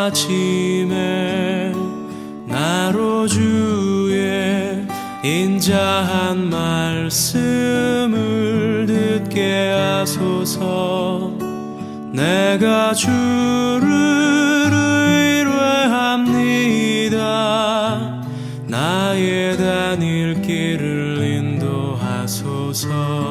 아침에 나로 주의 인자한 말씀을 듣게 하소서. 내가 주를 의뢰합니다. 나의 다닐 길을 인도하소서.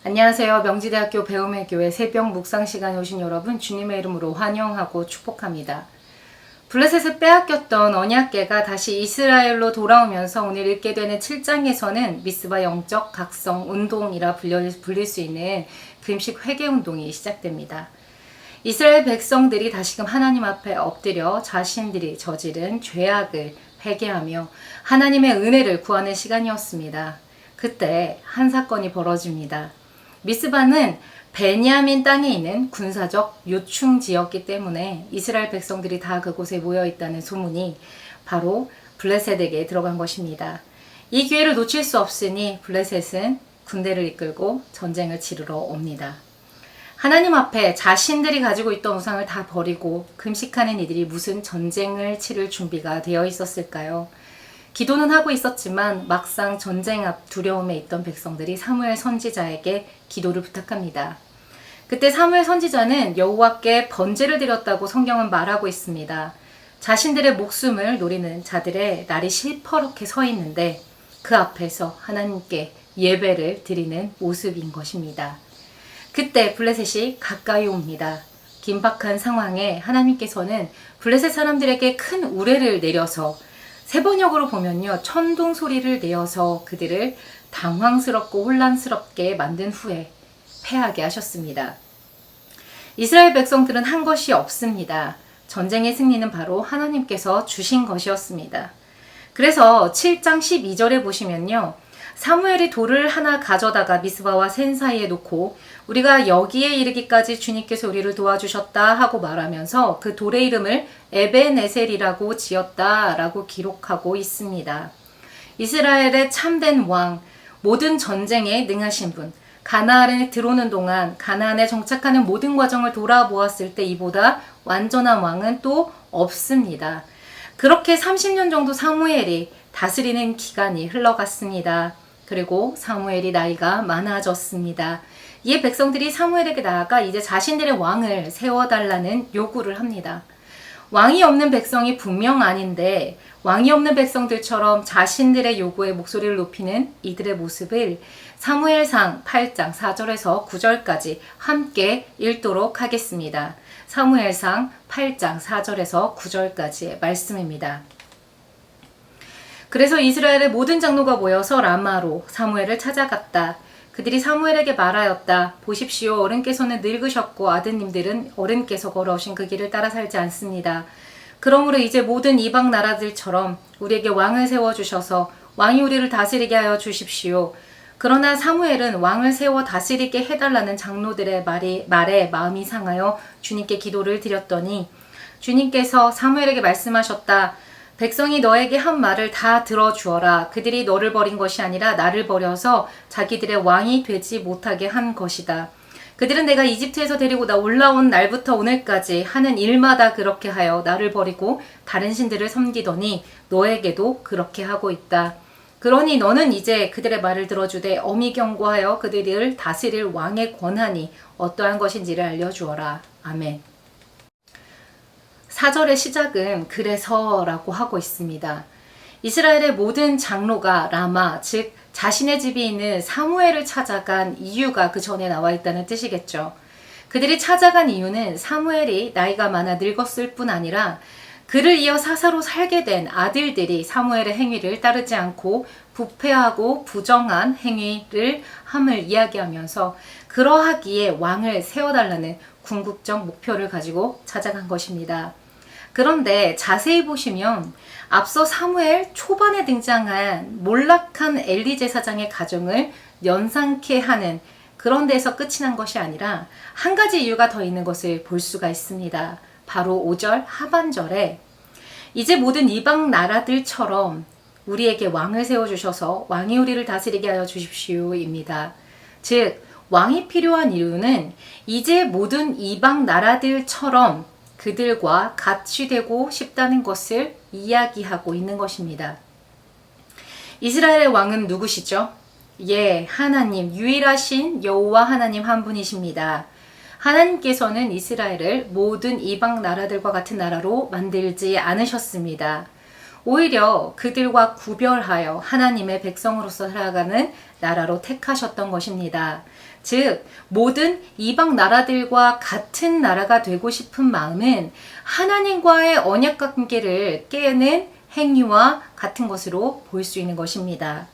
안녕하세요. 명지대학교 배움의 교회 새벽 묵상 시간에 오신 여러분, 주님의 이름으로 환영하고 축복합니다. 블레셋을 빼앗겼던 언약궤가 다시 이스라엘로 돌아오면서 오늘 읽게 되는 7장에서는 미스바 영적 각성 운동이라 불릴 수 있는 금식 회개 운동이 시작됩니다. 이스라엘 백성들이 다시금 하나님 앞에 엎드려 자신들이 저지른 죄악을 회개하며 하나님의 은혜를 구하는 시간이었습니다. 그때 한 사건이 벌어집니다. 미스바는 베냐민 땅에 있는 군사적 요충지였기 때문에 이스라엘 백성들이 다 그곳에 모여 있다는 소문이 바로 블레셋에게 들어간 것입니다. 이 기회를 놓칠 수 없으니 블레셋은 군대를 이끌고 전쟁을 치르러 옵니다. 하나님 앞에 자신들이 가지고 있던 우상을 다 버리고 금식하는 이들이 무슨 전쟁을 치를 준비가 되어 있었을까요? 기도는 하고 있었지만 막상 전쟁 앞 두려움에 있던 백성들이 사무엘 선지자에게 기도를 부탁합니다. 그때 사무엘 선지자는 여호와께 번제를 드렸다고 성경은 말하고 있습니다. 자신들의 목숨을 노리는 자들의 날이 실퍼렇게 서 있는데 그 앞에서 하나님께 예배를 드리는 모습인 것입니다. 그때 블레셋이 가까이 옵니다. 긴박한 상황에 하나님께서는 블레셋 사람들에게 큰 우레를 내려서 세번역으로 보면요, 천둥 소리를 내어서 그들을 당황스럽고 혼란스럽게 만든 후에 패하게 하셨습니다. 이스라엘 백성들은 한 것이 없습니다. 전쟁의 승리는 바로 하나님께서 주신 것이었습니다. 그래서 7장 12절에 보시면요, 사무엘이 돌을 하나 가져다가 미스바와 센 사이에 놓고 우리가 여기에 이르기까지 주님께서 우리를 도와주셨다 하고 말하면서 그 돌의 이름을 에벤에셀이라고 지었다라고 기록하고 있습니다. 이스라엘의 참된 왕, 모든 전쟁에 능하신 분, 가나안에 들어오는 동안 가나안에 정착하는 모든 과정을 돌아보았을 때 이보다 완전한 왕은 또 없습니다. 그렇게 30년 정도 사무엘이 다스리는 기간이 흘러갔습니다. 그리고 사무엘이 나이가 많아졌습니다. 이에 백성들이 사무엘에게 나아가 이제 자신들의 왕을 세워달라는 요구를 합니다. 왕이 없는 백성이 분명 아닌데 왕이 없는 백성들처럼 자신들의 요구에 목소리를 높이는 이들의 모습을 사무엘상 8장 4절에서 9절까지 함께 읽도록 하겠습니다. 사무엘상 8장 4절에서 9절까지의 말씀입니다. 그래서 이스라엘의 모든 장로가 모여서 라마로 사무엘을 찾아갔다. 그들이 사무엘에게 말하였다. 보십시오. 어른께서는 늙으셨고 아드님들은 어른께서 걸어오신 그 길을 따라 살지 않습니다. 그러므로 이제 모든 이방 나라들처럼 우리에게 왕을 세워주셔서 왕이 우리를 다스리게 하여 주십시오. 그러나 사무엘은 왕을 세워 다스리게 해달라는 장로들의 말에 마음이 상하여 주님께 기도를 드렸더니 주님께서 사무엘에게 말씀하셨다. 백성이 너에게 한 말을 다 들어주어라. 그들이 너를 버린 것이 아니라 나를 버려서 자기들의 왕이 되지 못하게 한 것이다. 그들은 내가 이집트에서 데리고 올라온 날부터 오늘까지 하는 일마다 그렇게 하여 나를 버리고 다른 신들을 섬기더니 너에게도 그렇게 하고 있다. 그러니 너는 이제 그들의 말을 들어주되 엄히 경고하여 그들을 다스릴 왕의 권한이 어떠한 것인지를 알려주어라. 아멘. 4절의 시작은 그래서라고 하고 있습니다. 이스라엘의 모든 장로가 라마, 즉 자신의 집이 있는 사무엘을 찾아간 이유가 그 전에 나와 있다는 뜻이겠죠. 그들이 찾아간 이유는 사무엘이 나이가 많아 늙었을 뿐 아니라 그를 이어 사사로 살게 된 아들들이 사무엘의 행위를 따르지 않고 부패하고 부정한 행위를 함을 이야기하면서 그러하기에 왕을 세워달라는 궁극적 목표를 가지고 찾아간 것입니다. 그런데 자세히 보시면 앞서 사무엘 초반에 등장한 몰락한 엘리 제사장의 가정을 연상케 하는 그런 데서 끝이 난 것이 아니라 한 가지 이유가 더 있는 것을 볼 수가 있습니다. 바로 5절 하반절에 이제 모든 이방 나라들처럼 우리에게 왕을 세워주셔서 왕이 우리를 다스리게 하여 주십시오입니다. 즉 왕이 필요한 이유는 이제 모든 이방 나라들처럼 그들과 같이 되고 싶다는 것을 이야기하고 있는 것입니다. 이스라엘의 왕은 누구시죠? 하나님, 유일하신 여호와 하나님 한 분이십니다. 하나님께서는 이스라엘을 모든 이방 나라들과 같은 나라로 만들지 않으셨습니다. 오히려 그들과 구별하여 하나님의 백성으로서 살아가는 나라로 택하셨던 것입니다. 즉 모든 이방 나라들과 같은 나라가 되고 싶은 마음은 하나님과의 언약 관계를 깨는 행위와 같은 것으로 볼 수 있는 것입니다.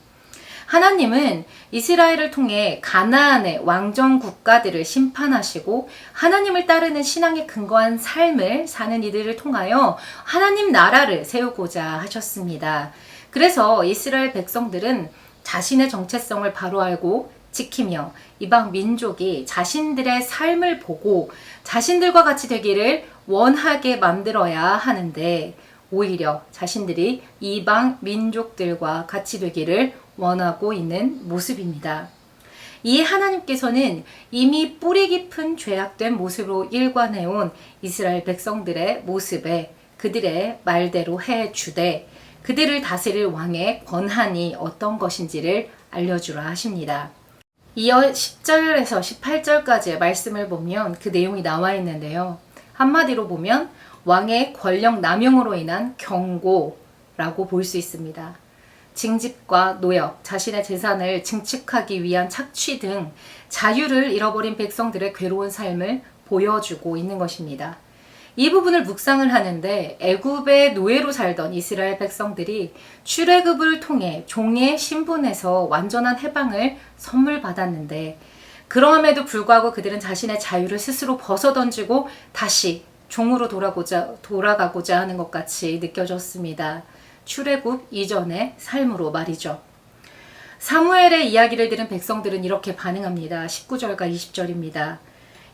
하나님은 이스라엘을 통해 가나안의 왕정 국가들을 심판하시고 하나님을 따르는 신앙에 근거한 삶을 사는 이들을 통하여 하나님 나라를 세우고자 하셨습니다. 그래서 이스라엘 백성들은 자신의 정체성을 바로 알고 지키며 이방 민족이 자신들의 삶을 보고 자신들과 같이 되기를 원하게 만들어야 하는데 오히려 자신들이 이방 민족들과 같이 되기를 원하고 있는 모습입니다. 이에 하나님께서는 이미 뿌리 깊은 죄악된 모습으로 일관해온 이스라엘 백성들의 모습에 그들의 말대로 해주되 그들을 다스릴 왕의 권한이 어떤 것인지를 알려주라 하십니다. 이어 10절에서 18절까지의 말씀을 보면 그 내용이 나와 있는데요. 한마디로 보면 왕의 권력 남용으로 인한 경고라고 볼 수 있습니다. 징집과 노역, 자신의 재산을 증축하기 위한 착취 등 자유를 잃어버린 백성들의 괴로운 삶을 보여주고 있는 것입니다. 이 부분을 묵상을 하는데 애굽의 노예로 살던 이스라엘 백성들이 출애굽을 통해 종의 신분에서 완전한 해방을 선물 받았는데 그러함에도 불구하고 그들은 자신의 자유를 스스로 벗어던지고 다시 종으로 돌아가고자 하는 것 같이 느껴졌습니다. 출애굽 이전의 삶으로 말이죠. 사무엘의 이야기를 들은 백성들은 이렇게 반응합니다. 19절과 20절입니다.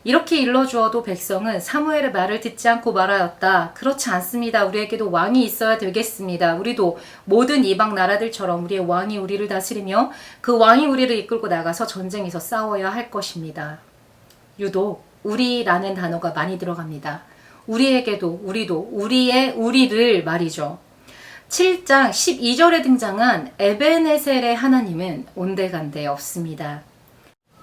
이렇게 일러주어도 백성은 사무엘의 말을 듣지 않고 말하였다. 그렇지 않습니다. 우리에게도 왕이 있어야 되겠습니다. 우리도 모든 이방 나라들처럼 우리의 왕이 우리를 다스리며 그 왕이 우리를 이끌고 나가서 전쟁에서 싸워야 할 것입니다. 유독 우리라는 단어가 많이 들어갑니다. 우리에게도, 우리도, 우리를 말이죠. 7장 12절에 등장한 에베네셀의 하나님은 온데간데 없습니다.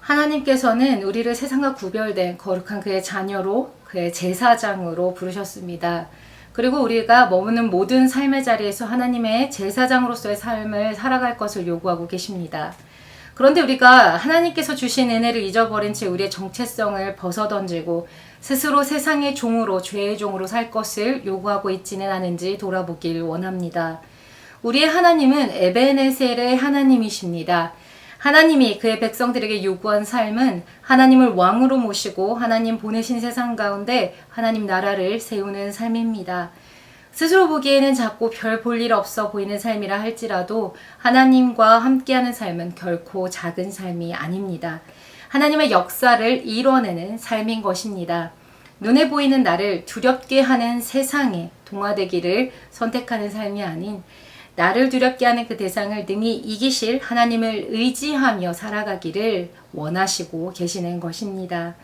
하나님께서는 우리를 세상과 구별된 거룩한 그의 자녀로, 그의 제사장으로 부르셨습니다. 그리고 우리가 머무는 모든 삶의 자리에서 하나님의 제사장으로서의 삶을 살아갈 것을 요구하고 계십니다. 그런데 우리가 하나님께서 주신 은혜를 잊어버린 채 우리의 정체성을 벗어던지고 스스로 세상의 종으로, 죄의 종으로 살 것을 요구하고 있지는 않은지 돌아보길 원합니다. 우리의 하나님은 에베네셀의 하나님이십니다. 하나님이 그의 백성들에게 요구한 삶은 하나님을 왕으로 모시고 하나님 보내신 세상 가운데 하나님 나라를 세우는 삶입니다. 스스로 보기에는 작고 별 볼 일 없어 보이는 삶이라 할지라도 하나님과 함께하는 삶은 결코 작은 삶이 아닙니다. 하나님의 역사를 이뤄내는 삶인 것입니다. 눈에 보이는 나를 두렵게 하는 세상에 동화되기를 선택하는 삶이 아닌 나를 두렵게 하는 그 대상을 능히 이기실 하나님을 의지하며 살아가기를 원하시고 계시는 것입니다.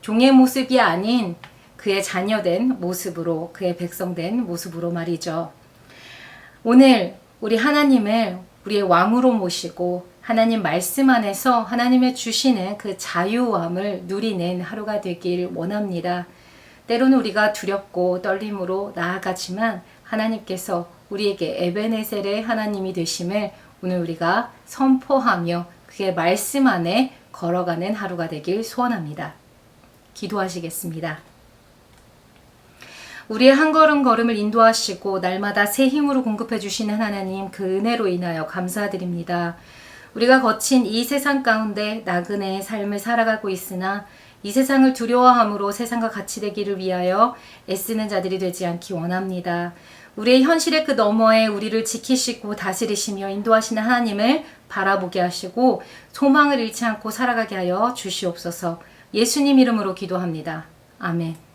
종의 모습이 아닌 그의 자녀된 모습으로, 그의 백성된 모습으로 말이죠. 오늘 우리 하나님을 우리의 왕으로 모시고 하나님 말씀 안에서 하나님의 주시는 그 자유함을 누리는 하루가 되길 원합니다. 때로는 우리가 두렵고 떨림으로 나아가지만 하나님께서 우리에게 에베네셀의 하나님이 되심을 오늘 우리가 선포하며 그의 말씀 안에 걸어가는 하루가 되길 소원합니다. 기도하시겠습니다. 우리의 한 걸음 걸음을 인도하시고 날마다 새 힘으로 공급해 주시는 하나님, 그 은혜로 인하여 감사드립니다. 우리가 거친 이 세상 가운데 나그네의 삶을 살아가고 있으나 이 세상을 두려워함으로 세상과 같이 되기를 위하여 애쓰는 자들이 되지 않기 원합니다. 우리의 현실의 그 너머에 우리를 지키시고 다스리시며 인도하시는 하나님을 바라보게 하시고 소망을 잃지 않고 살아가게 하여 주시옵소서. 예수님 이름으로 기도합니다. 아멘.